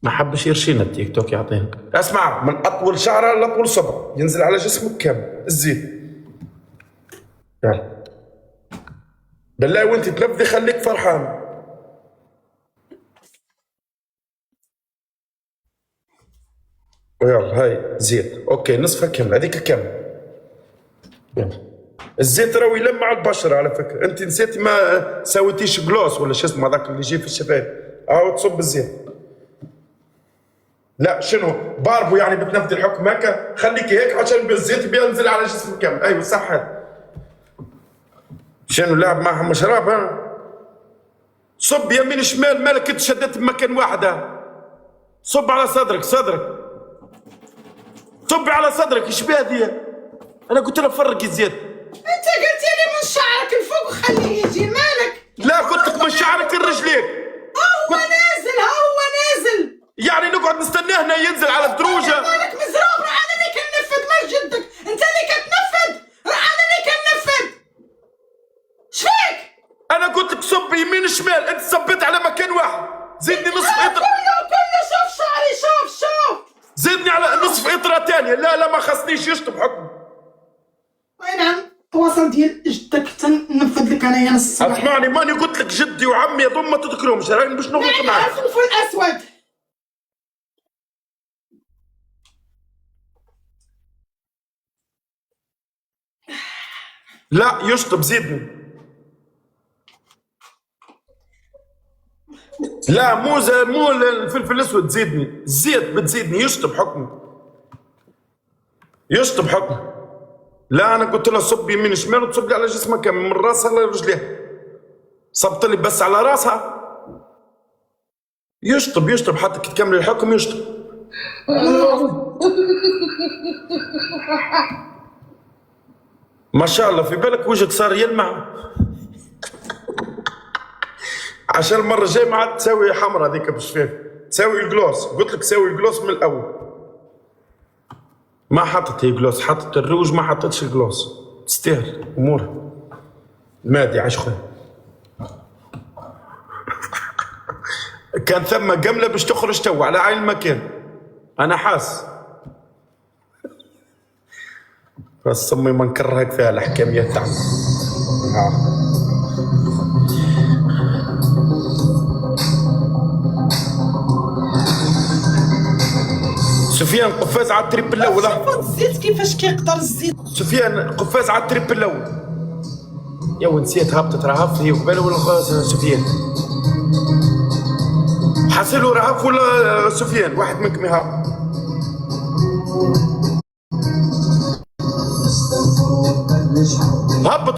ما حبش يرشينا التيك توك يعطينا. اسمع، من اطول شعره لاطول صبع ينزل على جسمك كامل الزيت. يلا بالله وانت تنفذي خليك فرحان. يلا هاي زيت، اوكي نصفها كامل، هذيك كامل. يلا الزيت راهو يلمع البشره على فكره، انت نسيتي ما سويتيش جلوس ولا شو اسمه هذاك اللي يجي في الشفايف، تصب الزيت. لا شنو باربو يعني بتنفذي الحكم هكا، خليكي هيك عشان الزيت بينزل على جسمك كامل. ايوه صح هذا. شنو لعب معها مشراب؟ ها صب يمين شمال، مالك انت شديت بمكان واحد. صب على صدرك صبي على صدرك. ايش بها انا قلت له فرقي الزيت. انت قلت لي من شعرك الفوق خليه يجي، مالك؟ لا قلت لك من شعرك لرجليك. هو نازل يعني نقعد نستناه هنا ينزل على الدروجه؟ مالك مزروب؟ راه انا اللي كننفذ مش جدك، انت اللي كتنفذ، راه انا اللي كننفذ. شفيك؟ انا قلت لك صب يمين شمال، انت صبيت على مكان واحد. زيدني نصف اطره. كله شوف شعري، شوف زيدني على نصف اطره ثانيه. لا ما خصنيش يشطب حكم. اي نعم التواصل ديال جدك تنفذ لك انايا نص الصباح. اسمعني، ماني قلت لك جدي وعمي هذوما ما تذكرهمش، راني باش نغلط معاك. الفلفل الاسود. لا يشطب زيدني. لا مو الفلفل الاسود زيدني، الزيت بتزيدني يشطب حكم. لا انا قلت له صب يمين شمال وتصب لي على جسمها كامل من راسها لرجليها. صبت لي بس على راسها. يشطب حتى كي تكمل الحكم يشطب. ما شاء الله، في بالك وجهك صار يلمع. عشان المره الجايه ما عاد تسوي حمرا هذيك بالشفاف، تسوي الجلوس. قلت لك سوي الجلوس من الاول. ما حطت هي جلوس، حطت الروج ما حطتش الجلوس. تستاهل امورها. مادي عاش خويا. كان ثم جمله باش تخرج تو على عين المكان، انا حاس. بس امي ما نكرهك فيها الاحكاميه تاعنا. سفيان قفاز على التريب الاول. الزيت كيفاش كيقدر الزيت؟ سفيان قفاز على التريب الاول. يا ونسيت هبطت رهف هي قباله ولا سفيان؟ حاسلو رهف ولا سفيان؟ واحد منكم يهبط. هبط